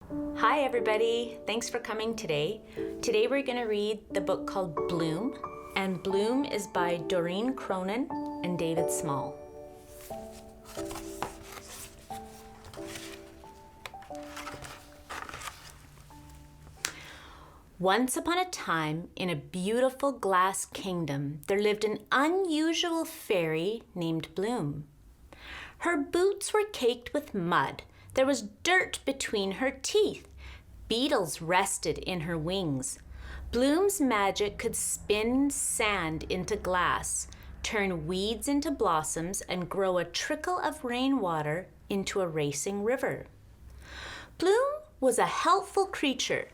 Hi everybody, thanks for coming today. Today we're going to read the book called Bloom, and Bloom is by Doreen Cronin and David Small. Once upon a time, in a beautiful glass kingdom, there lived an unusual fairy named Bloom. Her boots were caked with mud. There was dirt between her teeth. Beetles rested in her wings. Bloom's magic could spin sand into glass, turn weeds into blossoms, and grow a trickle of rainwater into a racing river. Bloom was a helpful creature,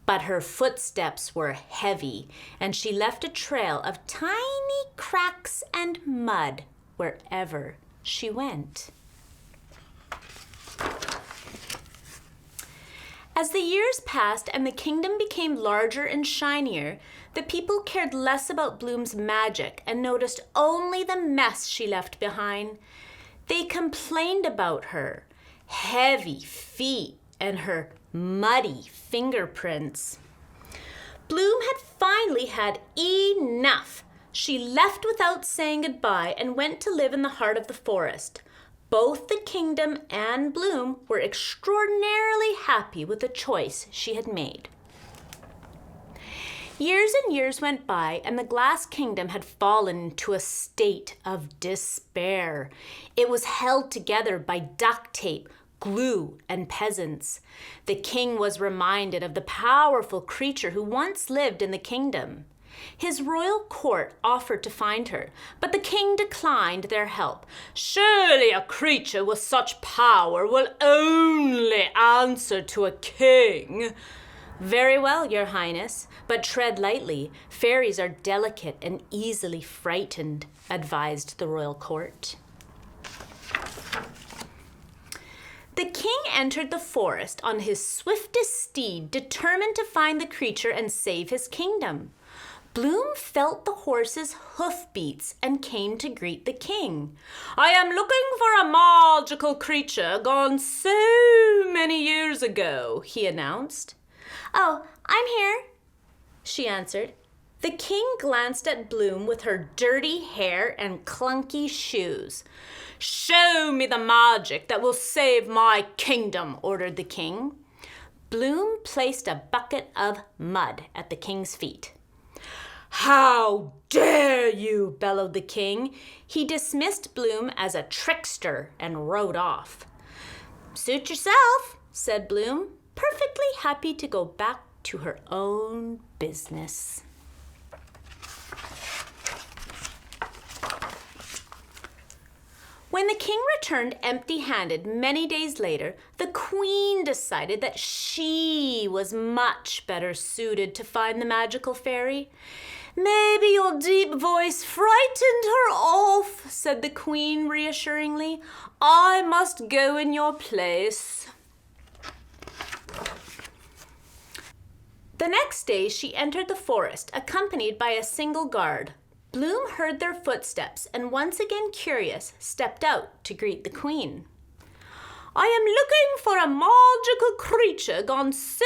but her footsteps were heavy, and she left a trail of tiny cracks and mud wherever she went. As the years passed and the kingdom became larger and shinier, the people cared less about Bloom's magic and noticed only the mess she left behind. They complained about her heavy feet and her muddy fingerprints. Bloom had finally had enough. She left without saying goodbye and went to live in the heart of the forest. Both the kingdom and Bloom were extraordinarily happy with the choice she had made. Years and years went by, and the glass kingdom had fallen into a state of despair. It was held together by duct tape, glue, and peasants. The king was reminded of the powerful creature who once lived in the kingdom. His royal court offered to find her, but the king declined their help. "Surely a creature with such power will only answer to a king." "Very well, your highness, but tread lightly. Fairies are delicate and easily frightened," advised the royal court. The king entered the forest on his swiftest steed, determined to find the creature and save his kingdom. Bloom felt the horse's hoofbeats and came to greet the king. "I am looking for a magical creature gone so many years ago," he announced. "Oh, I'm here," she answered. The king glanced at Bloom with her dirty hair and clunky shoes. "Show me the magic that will save my kingdom," ordered the king. Bloom placed a bucket of mud at the king's feet. "How dare you!" bellowed the king. He dismissed Bloom as a trickster and rode off. "Suit yourself," said Bloom, perfectly happy to go back to her own business. When the king returned empty-handed many days later, the queen decided that she was much better suited to find the magical fairy. "Maybe your deep voice frightened her off," said the queen reassuringly. "I must go in your place." The next day she entered the forest, accompanied by a single guard. Bloom heard their footsteps and, once again curious, stepped out to greet the queen. "I am looking for a magical creature gone so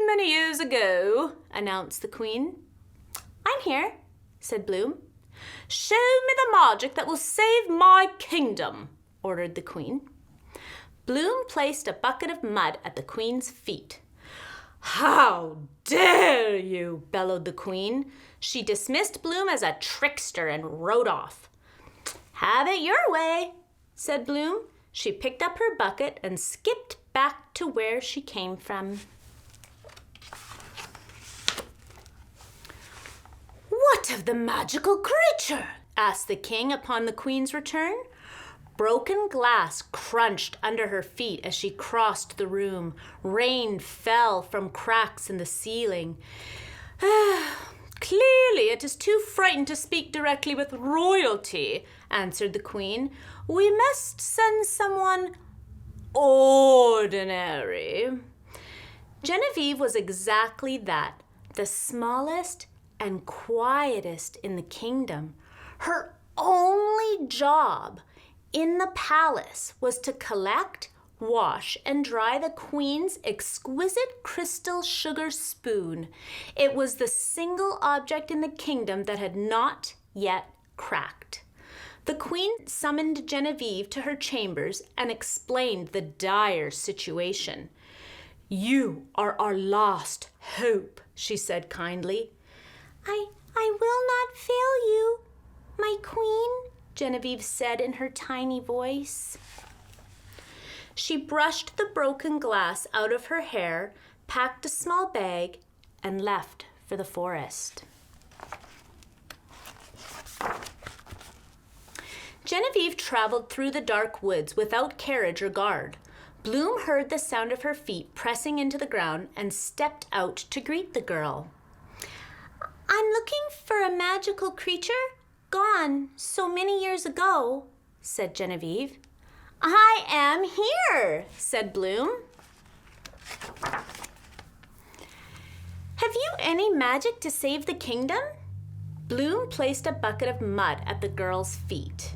many years ago," announced the queen. "I'm here," said Bloom. "Show me the magic that will save my kingdom," ordered the queen. Bloom placed a bucket of mud at the queen's feet. "How dare you!" bellowed the queen. She dismissed Bloom as a trickster and rode off. "Have it your way," said Bloom. She picked up her bucket and skipped back to where she came from. "What of the magical creature?" asked the king upon the queen's return. Broken glass crunched under her feet as she crossed the room. Rain fell from cracks in the ceiling. "Clearly it is too frightened to speak directly with royalty," answered the queen. "We must send someone ordinary." Genevieve was exactly that, the smallest and quietest in the kingdom. Her only job in the palace was to collect wash, and dry the queen's exquisite crystal sugar spoon. It was the single object in the kingdom that had not yet cracked. The queen summoned Genevieve to her chambers and explained the dire situation. "You are our last hope," she said kindly. I will not fail you, my queen," Genevieve said in her tiny voice. She brushed the broken glass out of her hair, packed a small bag, and left for the forest. Genevieve traveled through the dark woods without carriage or guard. Bloom heard the sound of her feet pressing into the ground and stepped out to greet the girl. "I'm looking for a magical creature gone so many years ago," said Genevieve. "I am here," said Bloom. "Have you any magic to save the kingdom?" Bloom placed a bucket of mud at the girl's feet.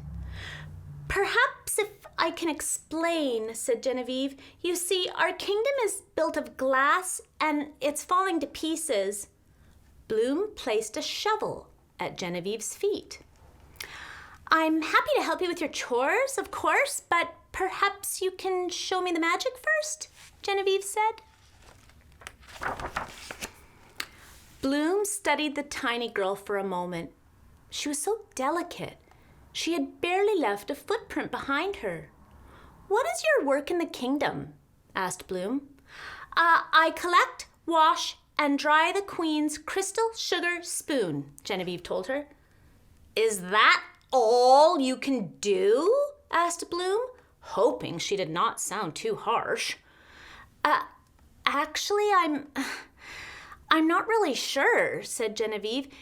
"Perhaps if I can explain," said Genevieve. "You see, our kingdom is built of glass and it's falling to pieces." Bloom placed a shovel at Genevieve's feet. "I'm happy to help you with your chores, of course, but perhaps you can show me the magic first," Genevieve said. Bloom studied the tiny girl for a moment. She was so delicate. She had barely left a footprint behind her. "What is your work in the kingdom?" asked Bloom. I collect, wash, and dry the queen's crystal sugar spoon," Genevieve told her. "Is that all you can do?" asked Bloom, hoping she did not sound too harsh. Actually, I'm not really sure," said Genevieve.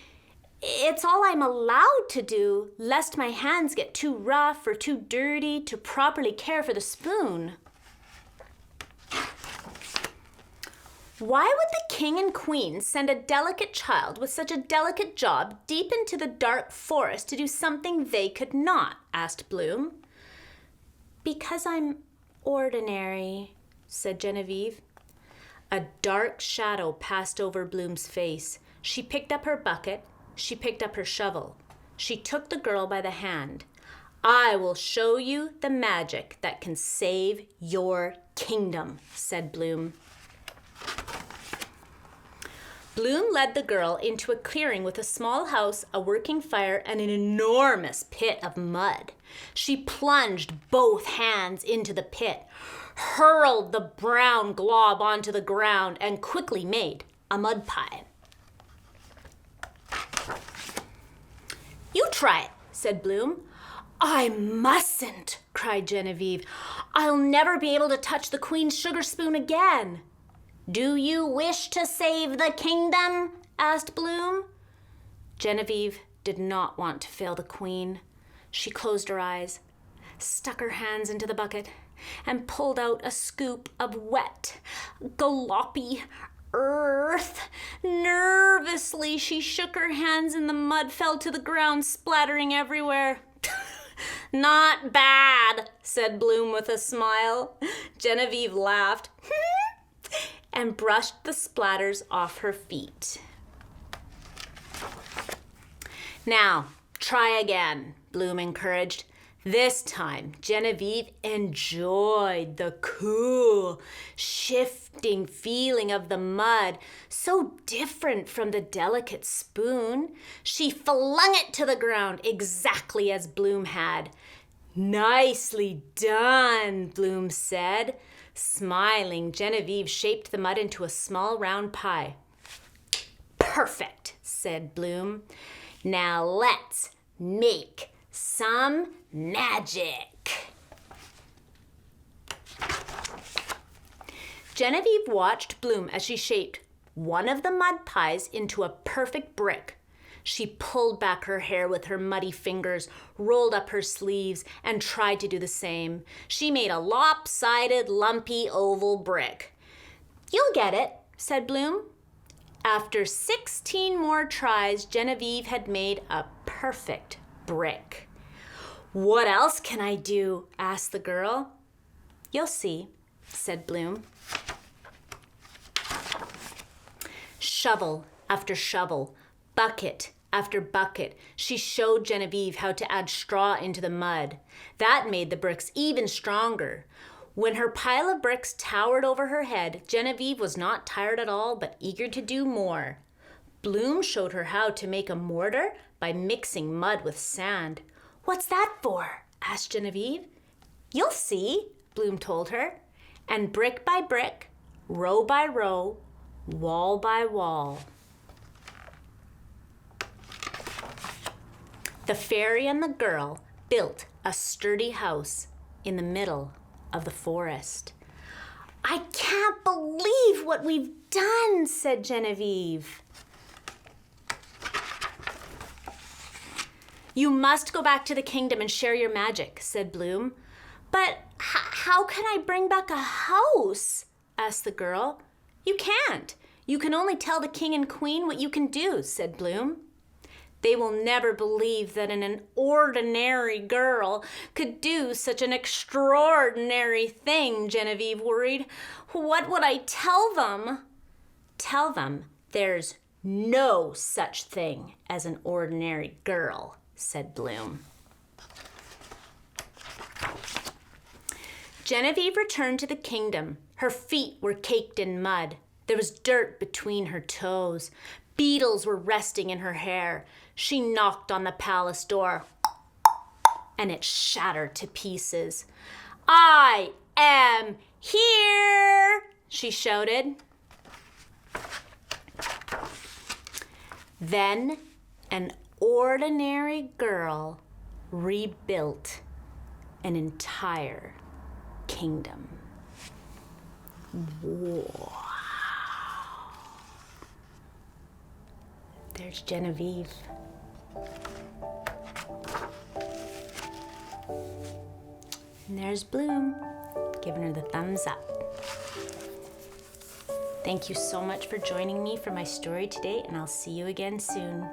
"It's all I'm allowed to do, lest my hands get too rough or too dirty to properly care for the spoon." Why would the king and queen send a delicate child with such a delicate job deep into the dark forest to do something they could not? Asked Bloom. Because I'm ordinary, said Genevieve. A dark shadow passed over Bloom's face. She picked up her bucket. She picked up her shovel. She took the girl by the hand. I will show you the magic that can save your kingdom, said Bloom. Bloom led the girl into a clearing with a small house, a working fire, and an enormous pit of mud. She plunged both hands into the pit, hurled the brown glob onto the ground, and quickly made a mud pie. You try it, said Bloom. I mustn't, cried Genevieve. I'll never be able to touch the queen's sugar spoon again. Do you wish to save the kingdom? Asked Bloom. Genevieve did not want to fail the queen. She closed her eyes, stuck her hands into the bucket, and pulled out a scoop of wet, gloppy earth. Nervously, she shook her hands and the mud fell to the ground, splattering everywhere. Not bad, said Bloom with a smile. Genevieve laughed and brushed the splatters off her feet. Now, try again, Bloom encouraged. This time, Genevieve enjoyed the cool, shifting feeling of the mud, so different from the delicate spoon. She flung it to the ground exactly as Bloom had. Nicely done, Bloom said. Smiling, Genevieve shaped the mud into a small round pie. Perfect, said Bloom. Now let's make some magic. Genevieve watched Bloom as she shaped one of the mud pies into a perfect brick. She pulled back her hair with her muddy fingers, rolled up her sleeves, and tried to do the same. She made a lopsided, lumpy oval brick. You'll get it, said Bloom. After 16 more tries, Genevieve had made a perfect brick. What else can I do? Asked the girl. You'll see, said Bloom. Shovel after shovel, bucket after bucket, she showed Genevieve how to add straw into the mud. That made the bricks even stronger. When her pile of bricks towered over her head, Genevieve was not tired at all, but eager to do more. Bloom showed her how to make a mortar by mixing mud with sand. "What's that for?" asked Genevieve. "You'll see," Bloom told her. And brick by brick, row by row, wall by wall, the fairy and the girl built a sturdy house in the middle of the forest. "I can't believe what we've done," said Genevieve. "You must go back to the kingdom and share your magic," said Bloom. "But how can I bring back a house?" asked the girl. "You can't. You can only tell the king and queen what you can do," said Bloom. "They will never believe that an ordinary girl could do such an extraordinary thing," Genevieve worried. "What would I tell them?" "Tell them there's no such thing as an ordinary girl," said Bloom. Genevieve returned to the kingdom. Her feet were caked in mud. There was dirt between her toes. Beetles were resting in her hair. She knocked on the palace door, and it shattered to pieces. "I am here," she shouted. Then an ordinary girl rebuilt an entire kingdom. Wow. There's Genevieve. And there's Bloom, giving her the thumbs up. Thank you so much for joining me for my story today, and I'll see you again soon.